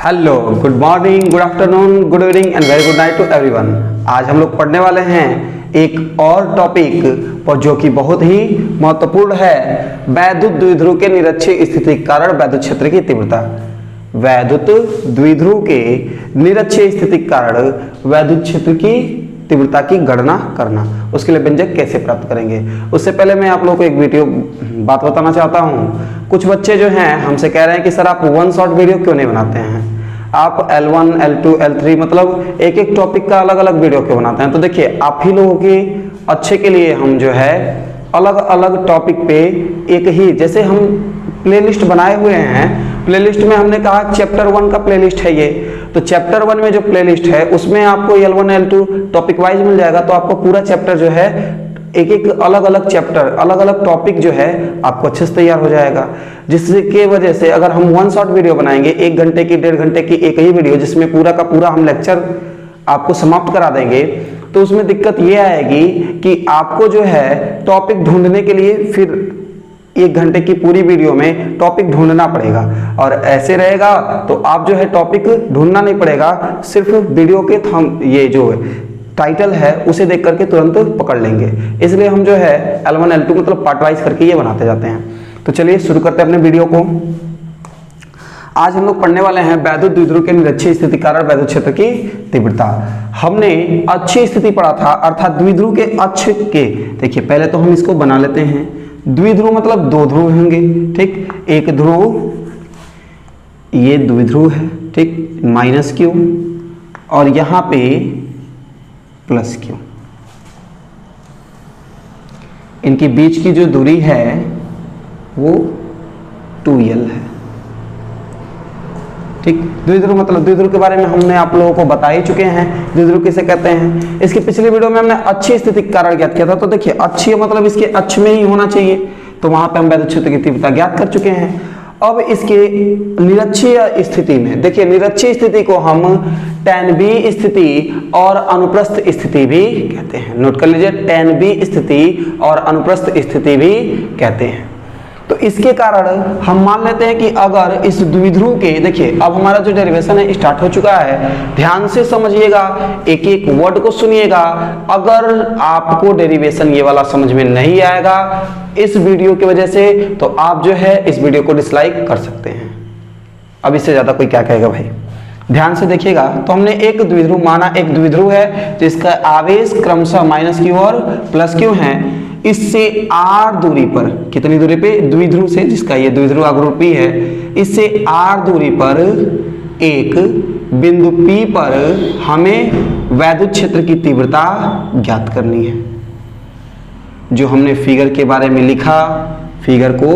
Hello, good morning, good afternoon, good evening and very good night to everyone. आज हम लोग पढ़ने वाले हैं एक और टॉपिक पर जो कि बहुत ही महत्वपूर्ण है, वैद्युत द्विध्रुव के निरक्षीय स्थिति के कारण वैद्युत क्षेत्र की तीव्रता। वैद्युत द्विध्रुव के निरक्षीय स्थिति के कारण वैद्युत क्षेत्र की तीव्रता की गणना करना, उसके लिए व्यंजक कैसे प्राप्त करेंगे। उससे पहले मैं आप लोगों को एक वीडियो बात बताना चाहता हूँ। कुछ बच्चे जो हैं हमसे कह रहे हैं कि सर आप वन शॉट वीडियो क्यों नहीं बनाते हैं, आप L1, L2, L3 मतलब एक एक टॉपिक का अलग अलग वीडियो क्यों बनाते हैं। तो देखिए, आप ही लोगों के अच्छे के लिए हम जो है अलग अलग टॉपिक पे एक ही, जैसे हम प्लेलिस्ट बनाए हुए हैं, प्लेलिस्ट में हमने कहा चैप्टर 1 का प्लेलिस्ट है ये, तो चैप्टर 1 में जो प्लेलिस्ट है उसमें आपको L1, L2 टॉपिक वाइज मिल जाएगा। तो आपको पूरा चैप्टर जो है एक एक अलग अलग चैप्टर, अलग अलग टॉपिक जो है आपको अच्छे से तैयार हो जाएगा। जिसके वजह से अगर हम वन शॉट वीडियो बनाएंगे, 1 घंटे की, 1.5 घंटे की एक ही वीडियो जिसमें पूरा का पूरा हम लेक्चर आपको समाप्त करा देंगे, तो उसमें दिक्कत ये आएगी कि आपको जो है टॉपिक ढूंढने के लिए फिर 1 घंटे की पूरी वीडियो में टॉपिक ढूंढना पड़ेगा। और ऐसे रहेगा तो आप जो है टॉपिक ढूंढना नहीं पड़ेगा, सिर्फ वीडियो के थंब ये जो टाइटल है उसे देख करके तुरंत पकड़ लेंगे। इसलिए हम जो है L1, L2 मतलब पार्ट वाइज करके ये बनाते जाते हैं। तो चलिए शुरू करते हैं अपने वीडियो को। आज हम लोग पढ़ने वाले हैं वैद्युत द्विध्रुव के निरक्षीय स्थिति कारण वैद्युत क्षेत्र की तीव्रता। हमने अच्छी स्थिति पढ़ा था, अर्थात द्विध्रुव के अक्ष के, देखिए पहले तो हम इसको बना लेते हैं। द्विध्रुव मतलब 2 ध्रुव होंगे, ठीक, एक ध्रुव ये द्विध्रुव है, ठीक, माइनस क्यू और यहां पे प्लस क्यू। इनके बीच की जो दूरी है वो 2l है, ठीक। द्विध्रुव मतलब, द्विध्रुव के बारे में हमने आप लोगों को बता ही चुके हैं, द्विध्रुव किसे कहते हैं। इसकी पिछली वीडियो में हमने अच्छी स्थिति के कारण ज्ञात किया था। तो देखिए, अच्छी मतलब इसके अक्ष में ही होना चाहिए, तो वहां पे हम वैद्युत क्षेत्र की तीव्रता ज्ञात कर चुके हैं। अब इसके निरक्षीय स्थिति में देखिए, निरक्षीय स्थिति को हम tan B स्थिति और अनुप्रस्थ स्थिति भी कहते हैं। नोट कर लीजिए, tan B स्थिति और अनुप्रस्थ स्थिति भी कहते हैं। तो इसके कारण हम मान लेते हैं कि अगर इस द्विध्रुव के, देखिए अब हमारा जो डेरिवेशन है स्टार्ट हो चुका है, ध्यान से समझिएगा, एक एक वर्ड को सुनिएगा। अगर आपको डेरिवेशन ये वाला समझ में नहीं आएगा इस वीडियो की वजह से, तो आप जो है इस वीडियो को डिसलाइक कर सकते हैं। अब इससे ज्यादा कोई क्या कहेगा भाई, ध्यान से देखिएगा। तो हमने एक द्विध्रुव माना, एक द्विध्रुव है जिसका आवेश क्रमशः माइनस क्यू और प्लस क्यू है। इससे r दूरी पर, कितनी दूरी पे, द्विध्रुव से, जिसका ये द्विध्रुव आग्रूपी है, इससे r दूरी पर एक बिंदु P पर हमें वैद्युत क्षेत्र की तीव्रता ज्ञात करनी है। जो हमने फिगर के बारे में लिखा, फिगर को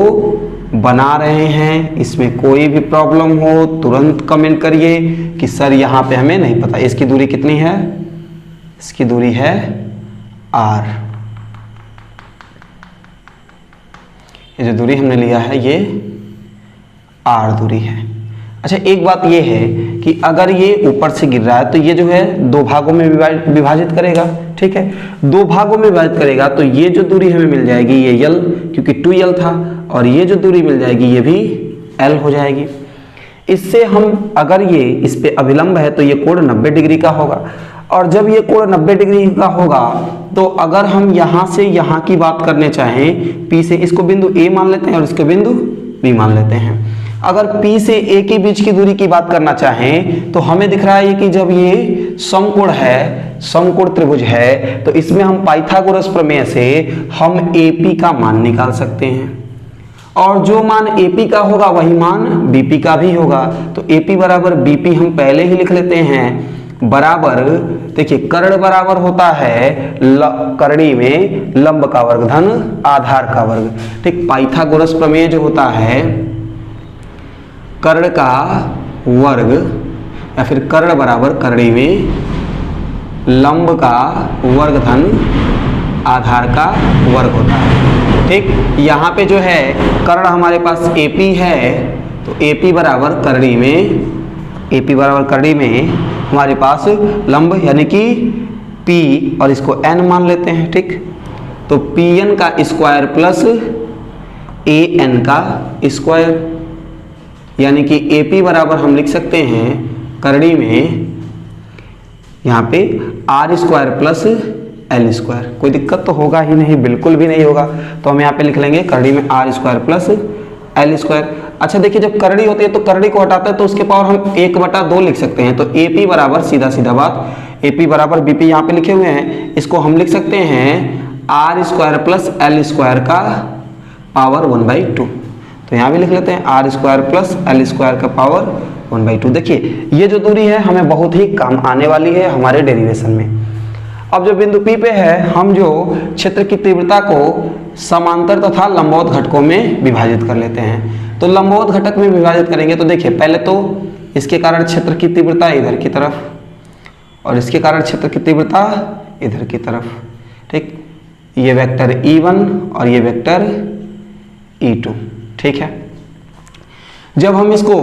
बना रहे हैं, इसमें कोई भी प्रॉब्लम हो तुरंत कमेंट करिए कि सर यहाँ पे हमें नहीं पता। इसकी दूरी कितनी है, इसकी दूरी है r। ये जो दूरी हमने लिया है ये r दूरी है। अच्छा, एक बात ये है कि अगर ये ऊपर से गिर रहा है तो ये जो है 2 भागों में विभाजित करेगा, ठीक है, 2 भागों में विभाजित करेगा। तो ये जो दूरी हमें मिल जाएगी ये l, क्योंकि 2l था, और ये जो दूरी मिल जाएगी ये भी l हो जाएगी। इससे हम, अगर ये इस पे अभिलंब है तो ये कोण 90 डिग्री का होगा, और जब ये कोण 90 डिग्री का होगा तो अगर हम यहाँ से यहाँ की बात करने चाहें, P से, इसको बिंदु A मान लेते हैं और इसको बिंदु B मान लेते हैं। अगर P से A के बीच की दूरी की बात करना चाहें तो हमें दिख रहा है कि जब ये समकोण है, समकोण त्रिभुज है, तो इसमें हम पाइथागोरस प्रमेय से हम AP का मान निकाल सकते हैं, और जो मान AP का होगा वही मान BP का भी होगा। तो AP बराबर BP हम पहले ही लिख लेते हैं, बराबर, देखिए कर्ण बराबर होता है करणी में लंब का वर्ग धन आधार का वर्ग, ठीक। पाइथागोरस प्रमेय जो होता है, कर्ण का वर्ग या फिर कर्ण बराबर करणी में लंब का वर्ग धन आधार का वर्ग होता है, ठीक। यहाँ पे जो है कर्ण हमारे पास AP है, तो AP बराबर करणी में, AP बराबर करणी में हमारे पास लंब यानी कि P और इसको n मान लेते हैं, ठीक। तो Pn का स्क्वायर प्लस AN का स्क्वायर, यानी कि AP बराबर हम लिख सकते हैं करड़ी में यहाँ पे R square plus L square, कोई दिक्कत तो होगा ही नहीं, बिल्कुल भी नहीं होगा। तो हम यहाँ पे लिख लेंगे करड़ी में R square plus L square. अच्छा देखिए, जब करड़ी होती है तो करड़ी को हटाते हैं तो उसके पावर हम 1/2 लिख सकते हैं। तो ए पी बराबर, सीधा सीधा बात, ए पी बराबर बी पी यहाँ पे लिखे हुए हैं, इसको हम लिख सकते हैं R square plus L square का पावर 1/2। तो यहाँ भी लिख लेते हैं R square plus L square का पावर 1/2। देखिए ये जो दूरी है हमें बहुत ही काम आने वाली है हमारे डेरिवेशन में। अब जो बिंदु P पे है, हम जो क्षेत्र की तीव्रता को समांतर तथा लंबवत घटकों में विभाजित कर लेते हैं। तो लंबवत घटक में विभाजित करेंगे तो देखिए, पहले तो इसके कारण क्षेत्र की तीव्रता इधर की तरफ और इसके कारण क्षेत्र की तीव्रता इधर की तरफ, ठीक। ये वेक्टर E1 और ये वेक्टर E2, ठीक है। जब हम इसको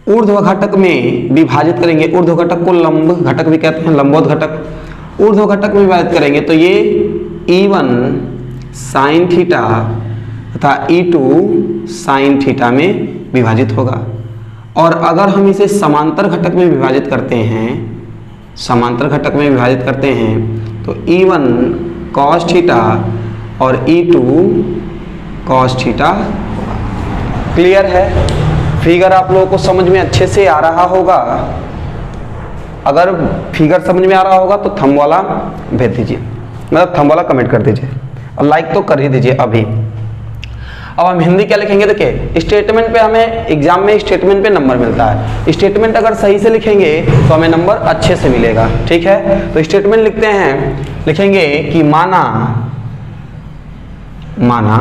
ऊर्ध्व घटक में विभाजित करेंगे, ऊर्ध्व घटक को लंब घटक भी कहते हैं, लंबवत घटक, ऊर्ध्व घटक में विभाजित करेंगे तो ये E1 साइन थीटा तथा E2 साइन थीटा में विभाजित होगा। और अगर हम इसे समांतर घटक में विभाजित करते हैं, समांतर घटक में विभाजित करते हैं तो E1 कॉस थीटा और E2 कॉस थीटा। क्लियर है? फिगर आप लोगों को समझ में अच्छे से आ रहा होगा। अगर फिगर समझ में आ रहा होगा तो थंब वाला भेज दीजिए, मतलब थंब वाला कमेंट कर दीजिए और लाइक तो कर ही दीजिए अभी। अब हम हिंदी क्या लिखेंगे? देखिए, स्टेटमेंट पे हमें एग्जाम में स्टेटमेंट पे नंबर मिलता है। स्टेटमेंट अगर सही से लिखेंगे तो हमें नंबर अच्छे से मिलेगा, ठीक है। तो स्टेटमेंट लिखते हैं, लिखेंगे कि माना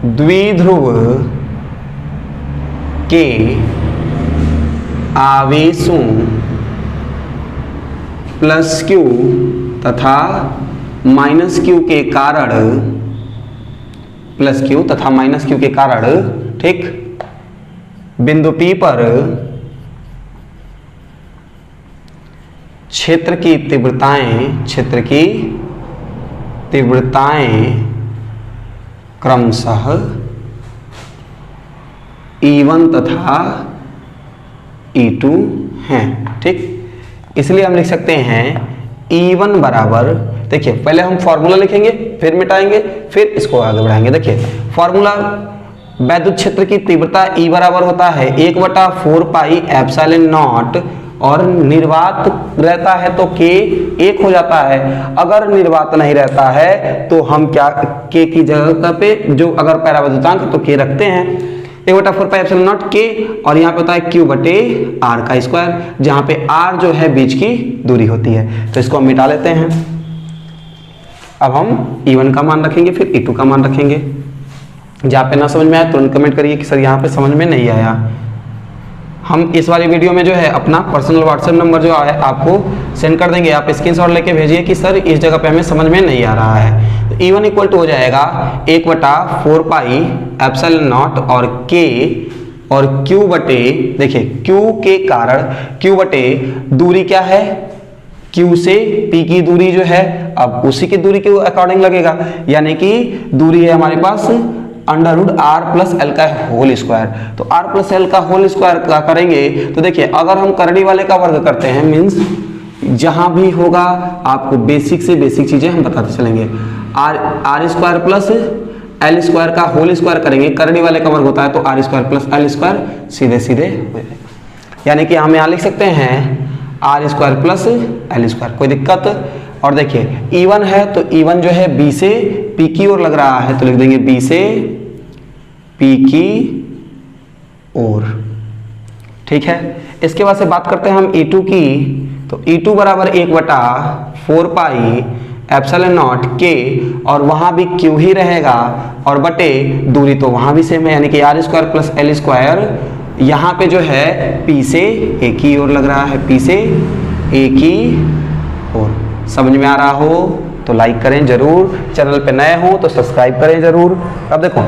द्विध्रुव के आवेशों प्लस Q तथा माइनस Q के कारण, प्लस Q तथा माइनस Q के कारण, ठीक, बिंदु P पर क्षेत्र की तीव्रताएं क्रमशः E1 तथा E2 हैं, ठीक। इसलिए हम लिख सकते हैं E1 बराबर, देखिए पहले हम फॉर्मूला लिखेंगे, फिर मिटाएंगे, फिर इसको आगे बढ़ाएंगे। देखिए फॉर्मूला, वैद्युत क्षेत्र की तीव्रता E बराबर होता है 1/4 पाई एप्सिलॉन नॉट, और निर्वात रहता है तो K 1 हो जाता है। अगर निर्वात नहीं रहता है तो हम क्या K की जगह पे जो अगर पैरावैद्युतांक तो K रखते हैं 1/4 पाई एप्सिलॉन नॉट K, और यहाँ पे होता है Q/R का स्क्वायर, जहाँ पे R जो है बीच की दूरी होती है। तो इसको हम मिटा लेते हैं। अब हम E1 का मान रखेंगे, फिर E2 का मान रखेंगे। जहाँ पे ना समझ में आया तुरंत कमेंट करिए कि सर यहाँ पे समझ में नहीं आया। हम इस वाली वीडियो में जो है अपना पर्सनल व्हाट्सएप नंबर जो है आपको सेंड कर देंगे, आप स्क्रीनशॉट लेके भेजिए कि सर इस जगह पे हमें समझ में नहीं आ रहा है। तो E1 इक्वल टू हो जाएगा 1/4 पाई एप्सिलॉन नॉट और K और Q बटे, देखिए Q के कारण, Q बटे दूरी क्या है, Q से P की दूरी जो है अब उसी की दूरी के अकॉर्डिंग लगेगा, यानी कि दूरी है हमारे पास √R + L का होल स्क्वायर। तो R + L का होल स्क्वायर का करेंगे तो देखिए, अगर हम करड़ी वाले का वर्ग करते हैं, मीन्स जहां भी होगा आपको बेसिक से बेसिक चीजें हम बताते चलेंगे। R square plus L square का होल स्क्वायर करेंगे, करड़ी वाले का वर्ग होता है तो R square plus L square सीधे सीधे, यानी कि हम यहाँ लिख सकते हैं R square plus L square, कोई दिक्कत। और देखिए E1 है तो E1 जो है B से P की ओर लग रहा है, तो लिख देंगे B से P की ओर, ठीक है। इसके बाद से बात करते हैं हम E2 की, तो E2 बराबर 1/4 पाई एप्सिलॉन नॉट K, और वहां भी Q ही रहेगा, और बटे दूरी तो वहां भी सेम है, यानी कि R square plus L square, यहाँ पे जो है P से A की ओर लग रहा है, P से A की ओर। समझ में आ रहा हो तो लाइक करें जरूर, चैनल पे नए हो तो सब्सक्राइब करें जरूर। अब देखो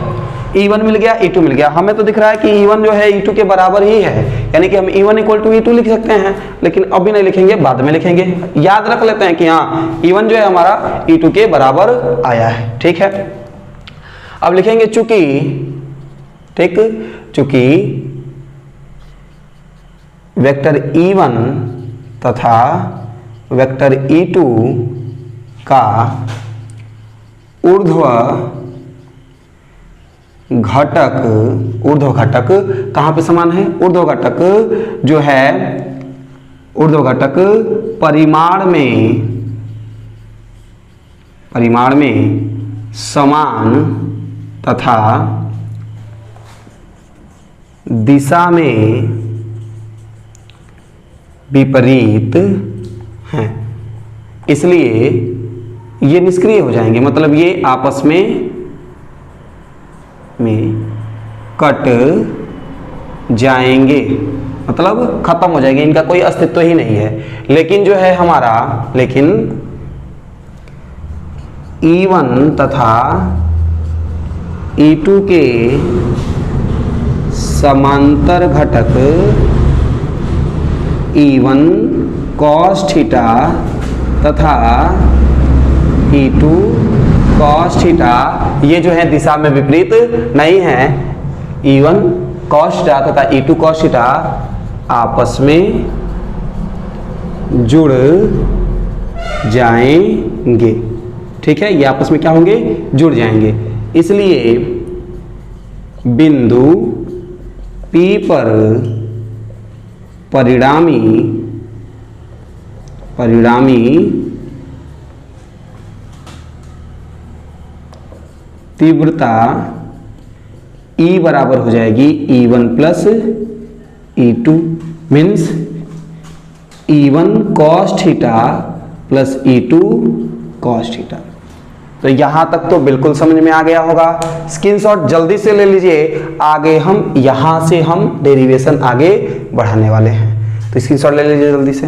E1 मिल गया, E2 मिल गया, हमें तो दिख रहा है कि E1 जो है E2 के बराबर ही है, यानी कि हम E1 इक्वल टू E2 लिख सकते हैं, लेकिन अभी नहीं लिखेंगे, बाद में लिखेंगे। याद रख लेते हैं कि हाँ E1 जो है हमारा E2 के बराबर आया है, ठीक है। अब लिखेंगे चूंकि, ठीक, चूंकि वेक्टर E1 तथा वेक्टर E2 का ऊर्ध्व घटक कहाँ पे समान है? ऊर्ध्व घटक जो है, ऊर्ध्व घटक परिमाण में समान तथा दिशा में विपरीत हैं, इसलिए ये निष्क्रिय हो जाएंगे, मतलब ये आपस में कट जाएंगे, मतलब खत्म हो जाएंगे, इनका कोई अस्तित्व ही नहीं है। लेकिन जो है हमारा, लेकिन E1 तथा E2 के समांतर घटक E1 cos थीटा तथा E2 cos थीटा, ये जो है दिशा में विपरीत नहीं है। E1 cos थीटा तथा E2 cos थीटा आपस में जुड़ जाएंगे, ठीक है, ये आपस में क्या होंगे? जुड़ जाएंगे। इसलिए बिंदु P पर परिणामी तीव्रता E बराबर हो जाएगी E1 plus E2, means E1 cos theta plus E2 cos theta. तो यहां तक तो बिल्कुल समझ में आ गया होगा। स्क्रीनशॉट जल्दी से ले लीजिए, आगे हम यहां से हम डेरिवेशन आगे बढ़ाने वाले हैं, तो स्क्रीनशॉट ले लीजिए जल्दी से।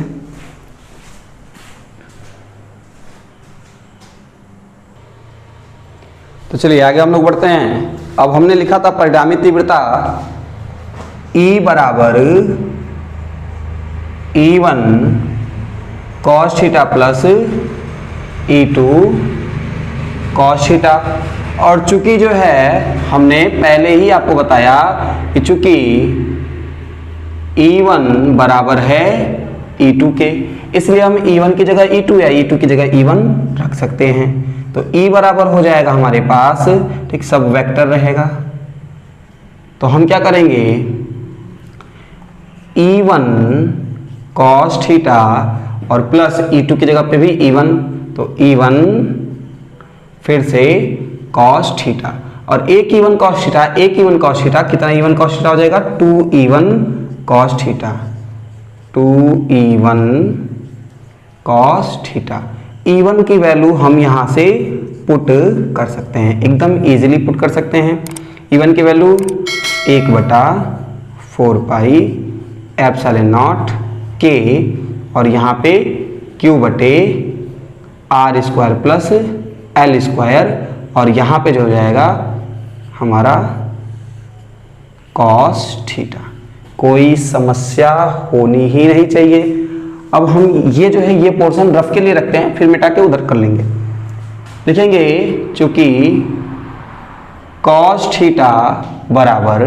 तो चलिए आगे हम लोग बढ़ते हैं। अब हमने लिखा था परिणामी तीव्रता E बराबर E1 cos theta plus E2 cos theta, और चूंकि जो है हमने पहले ही आपको बताया कि चूंकि E1 बराबर है E2 के, इसलिए हम E1 की जगह E2 या E2 की जगह E1 रख सकते हैं। तो E बराबर हो जाएगा हमारे पास, ठीक, सब वेक्टर रहेगा। तो हम क्या करेंगे, E1 cos थीटा और प्लस E2 की जगह पे भी E1, तो E1 फिर से cos थीटा और एक E1 cos थीटा, एक E1 cos थीटा, कितना E1 cos थीटा हो जाएगा? 2E1 cos theta, 2E1 cos theta. E1 की वैल्यू हम यहाँ से पुट कर सकते हैं, एकदम इजीली पुट कर सकते हैं। E1 की वैल्यू 1/4 पाई एप्सिलॉन नॉट के, और यहाँ पे Q/R² प्लस L², और यहाँ पे जो हो जाएगा हमारा cos थीटा। कोई समस्या होनी ही नहीं चाहिए। अब हम ये जो है ये पोर्शन रफ के लिए रखते हैं, फिर मिटा के उधर कर लेंगे। लिखेंगे चूंकि cos थीटा बराबर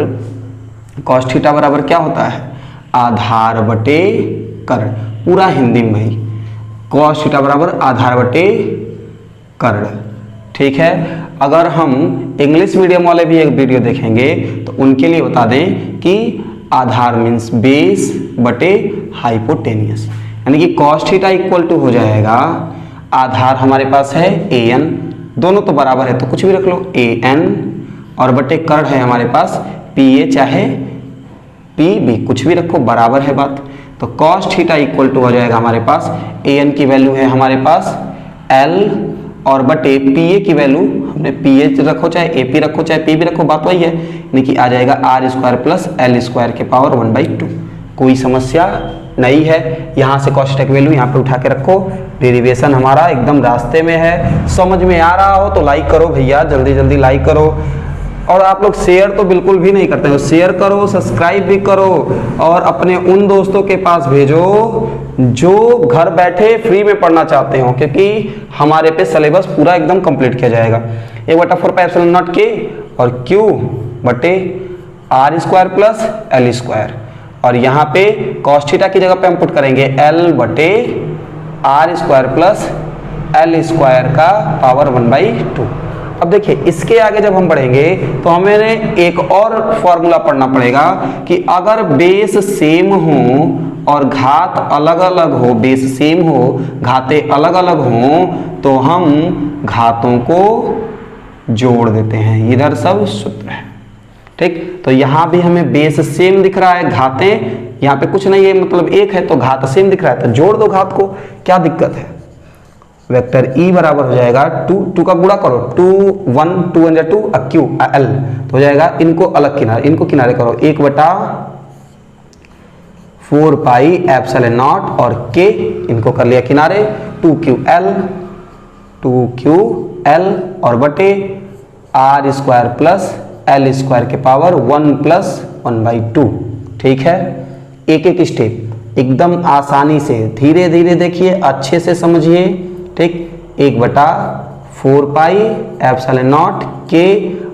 क्या होता है? आधार बटे कर्ण, पूरा हिंदी में भाई, cos थीटा बराबर आधार बटे कर्ण, ठीक है। अगर हम इंग्लिश मीडियम वाले भी एक वीडियो देखेंगे तो उनके लिए बता दें कि आधार मीन्स बेस बटे हाइपोटेनियस, यानी कि cos थीटा इक्वल टू हो जाएगा, आधार हमारे पास है an, दोनों तो बराबर है तो कुछ भी रख लो an, और बटे कर्ण है हमारे पास pa चाहे pb, कुछ भी रखो, बराबर है बात। तो cos थीटा इक्वल टू हो जाएगा हमारे पास, an की वैल्यू है हमारे पास l, और बटे pa की वैल्यू हमने pa रखो चाहे ap रखो चाहे pb रखो, बात वही है, यानी कि आ जाएगा r² प्लस l² के पावर 1/2। कोई समस्या नहीं है। यहाँ से cos थीटा की वैल्यू यहाँ पे उठा के रखो, डेरिवेशन हमारा एकदम रास्ते में है। समझ में आ रहा हो तो लाइक करो भैया, जल्दी जल्दी लाइक करो, और आप लोग शेयर तो बिल्कुल भी नहीं करते हो, शेयर करो, सब्सक्राइब भी करो, और अपने उन दोस्तों के पास भेजो जो घर बैठे फ्री में पढ़ना चाहते हो, क्योंकि हमारे पे सिलेबस पूरा एकदम कंप्लीट किया जाएगा। 1/4 पाई एप्सिलॉन नॉट के और Q/R² प्लस L², और यहाँ पे cos थीटा की जगह पे हम पुट करेंगे L बटे R square plus L square का पावर 1/2। अब देखिए इसके आगे जब हम बढ़ेंगे तो हमें एक और फॉर्मूला पढ़ना पड़ेगा कि अगर बेस सेम हो और घात अलग अलग हो, बेस सेम हो घातें अलग अलग हो, तो हम घातों को जोड़ देते हैं। इधर सब सूत्र है, ठीक। तो यहाँ भी हमें बेस सेम दिख रहा है, घातें यहाँ पे कुछ नहीं है, मतलब एक है तो घात सेम दिख रहा है, तो जोड़ दो घात को, क्या दिक्कत है। वेक्टर E बराबर हो जाएगा 2 का गुणा करो, 2 1 2 1 2 Q L तो हो जाएगा, इनको अलग किनारे, इनको किनारे करो, 1/4 पाई एप्सिलॉन नॉट और K इनको कर लिया किनारे, 2QL और बटे R square plus L square के पावर 1 + 1/2। ठीक है, एक एक स्टेप एकदम आसानी से धीरे धीरे देखिए, अच्छे से समझिए, ठीक। 1/4 पाई एप्सिलॉन नॉट K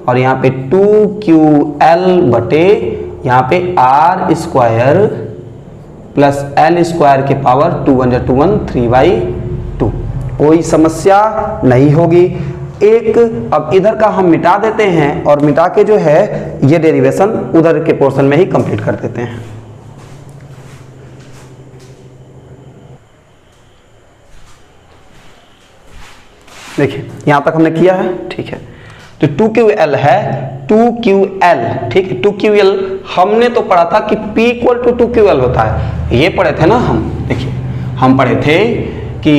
और यहाँ पे 2QL बटे यहाँ पे R square plus L square के पावर 2 1 2 1 3/2। कोई समस्या नहीं होगी। एक अब इधर का हम मिटा देते हैं और मिटा के जो है ये डेरिवेशन उधर के पोर्शन में ही कंप्लीट कर देते हैं। देखिए यहां तक हमने किया है, ठीक है। तो 2QL है, 2QL, ठीक है। 2QL हमने तो पढ़ा था कि P = 2QL होता है, ये पढ़े थे ना हम। देखिए हम पढ़े थे कि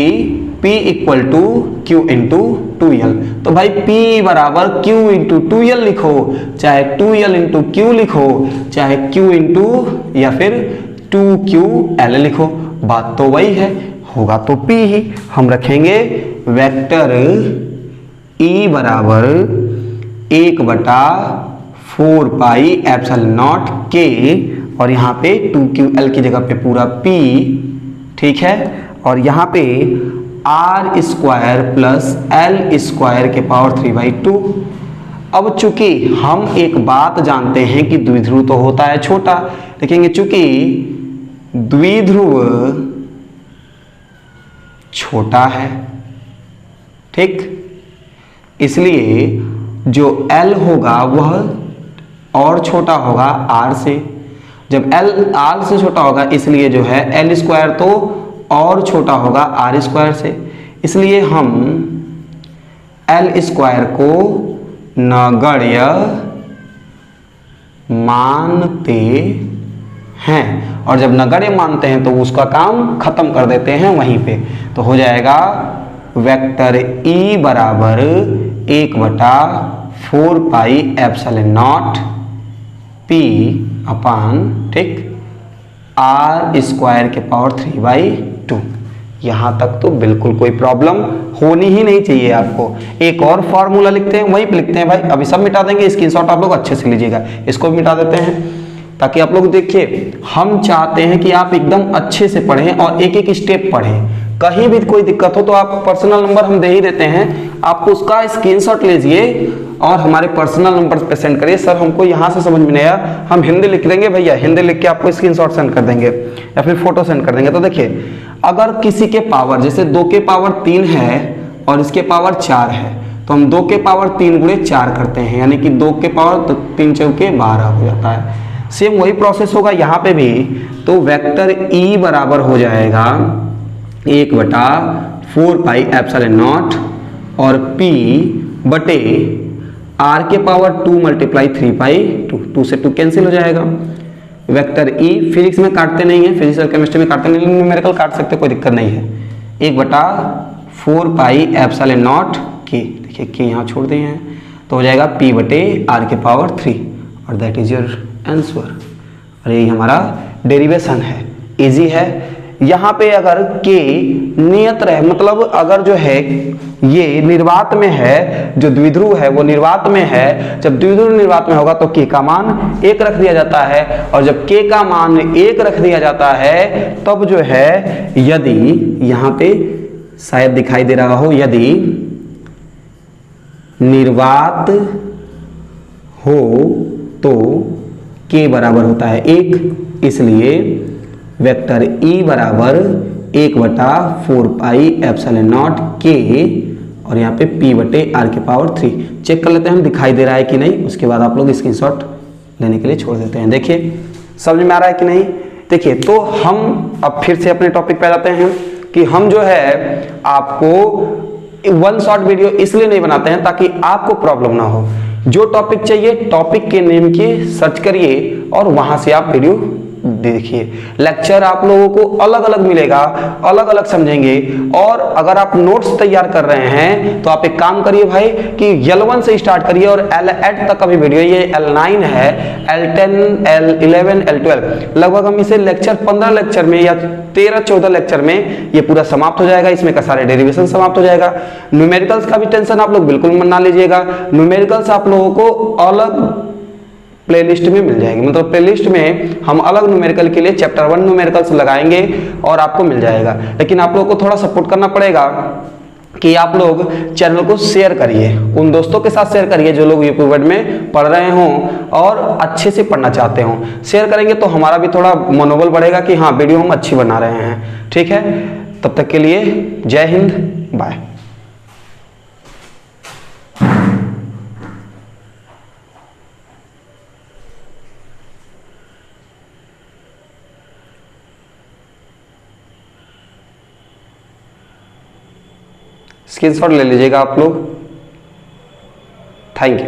P = Q × 2L, तो भाई P बराबर Q × 2L लिखो, चाहे 2L × Q लिखो, चाहे Q × या फिर 2QL लिखो, बात तो वही है, होगा तो P ही। हम रखेंगे वेक्टर E बराबर 1/4 पाई एप्सिलॉन नॉट K और यहाँ पे 2QL की जगह पे पूरा P, ठीक है। और यहाँ पे R square plus L square के पावर 3/2। अब चूंकि हम एक बात जानते हैं कि द्विध्रुव तो होता है छोटा, देखेंगे चूंकि द्विध्रुव छोटा है, ठीक, इसलिए जो L होगा वह और छोटा होगा R से। जब L R से छोटा होगा इसलिए जो है L स्क्वायर तो और छोटा होगा R स्क्वायर से, इसलिए हम L स्क्वायर को नगण्य मानते हैं, और जब नगण्य मानते हैं तो उसका काम खत्म कर देते हैं वहीं पे। तो हो जाएगा वेक्टर E बराबर 1/4 पाई एप्सिलॉन नॉट P अपान, ठीक, आर स्क्वायर के पावर 3/2। यहां तक तो बिल्कुल कोई प्रॉब्लम होनी ही नहीं चाहिए आपको। एक और फॉर्मूला लिखते हैं, वहीं पे लिखते हैं भाई, अभी सब मिटा देंगे, स्क्रीनशॉट आप लोग अच्छे से लीजिएगा, इसको भी मिटा देते हैं ताकि आप लोग देखिए। हम चाहते हैं कि आप एकदम अच्छे से पढ़ें और एक एक स्टेप पढ़ें। कहीं भी कोई दिक्कत हो तो आप पर्सनल नंबर हम दे ही देते हैं, आपको उसका स्क्रीनशॉट लीजिए और हमारे पर्सनल नंबर पे सेंड करिए। सर हमको यहाँ से समझ में नहीं आया, हम हिंदी लिख लेंगे भैया, हिंदी लिख के आपको स्क्रीनशॉट सेंड कर देंगे या फिर फोटो सेंड कर देंगे। तो देखिए अगर किसी के पावर, जैसे 2 के पावर 3 है और इसके पावर 4 है, तो हम 2 के पावर 3 × 4 करते हैं, यानी कि 2 के पावर 3 चौके 12 हो जाता है। सेम वही प्रोसेस होगा यहाँ पे भी। तो वेक्टर E बराबर हो जाएगा 1/4 पाई एप्सिलॉन नॉट और P बटे R के पावर 2 × 3/2, 2 से 2 कैंसिल हो जाएगा। वेक्टर E फिजिक्स में काटते नहीं है, फिजिक्स और केमिस्ट्री में काटते नहीं, लेकिन न्यूमेरिकल काट सकते, कोई दिक्कत नहीं है। 1/4 पाई एप्सिलॉन नॉट K, देखिए K यहाँ छोड़ दिए हैं, तो हो जाएगा P बटे R के पावर 3 और दैट इज योर आंसर। और यही हमारा डेरिवेशन है, इजी है। यहाँ पे अगर K नियत रहे, मतलब अगर जो है ये निर्वात में है, जो द्विध्रुव है वो निर्वात में है, जब द्विध्रुव निर्वात में होगा तो K का मान 1 रख दिया जाता है, और जब K का मान 1 रख दिया जाता है तब जो है, यदि यहाँ पे शायद दिखाई दे रहा हो, यदि निर्वात हो तो K बराबर होता है 1, इसलिए वेक्टर ई बराबर 1/4πε0 के और यहाँ पे p/r3। चेक कर लेते हैं हम दिखाई दे रहा है कि नहीं, उसके बाद आप लोग स्क्रीनशॉट लेने के लिए छोड़ देते हैं। देखिए समझ में आ रहा है कि नहीं। देखिए तो हम अब फिर से अपने टॉपिक पे आ जाते हैं कि हम जो है आपको वन शॉट वीडियो इसलिए नहीं बनाते हैं ताकि आपको प्रॉब्लम ना हो। जो टॉपिक चाहिए टॉपिक के नेम के सर्च करिए और वहां से आप वीडियो देखिए। लेक्चर आप लोगों को अलग अलग मिलेगा, अलग अलग समझेंगे। और अगर आप नोट्स तैयार कर रहे हैं तो आप एक काम करिए भाई कि L1 से स्टार्ट करिए और L8 तक का भी वीडियो, ये L9 है, L10, L11, L12, लगभग हम इसे लेक्चर 15 लेक्चर में या 13-14 लेक्चर में ये पूरा समाप्त हो जाएगा। इसमें का सारे डेरिवेशन समाप्त हो जाएगा। न्यूमेरिकल्स का भी टेंशन आप लोग बिल्कुल ना लीजिएगा। न्यूमेरिकल्स आप लोगों को अलग प्लेलिस्ट में मिल जाएगी, मतलब प्लेलिस्ट में हम अलग न्यूमेरिकल के लिए चैप्टर 1 न्यूमेरिकल्स लगाएंगे और आपको मिल जाएगा। लेकिन आप लोगों को थोड़ा सपोर्ट करना पड़ेगा कि आप लोग चैनल को शेयर करिए, उन दोस्तों के साथ शेयर करिए जो लोग यूपी वर्ड में पढ़ रहे हों और अच्छे से पढ़ना चाहते हों। शेयर करेंगे तो हमारा भी थोड़ा मनोबल बढ़ेगा कि हाँ वीडियो हम अच्छी बना रहे हैं। ठीक है, तब तक के लिए जय हिंद, बाय। स्क्रीनशॉट ले लीजिएगा आप लोग। Thank you.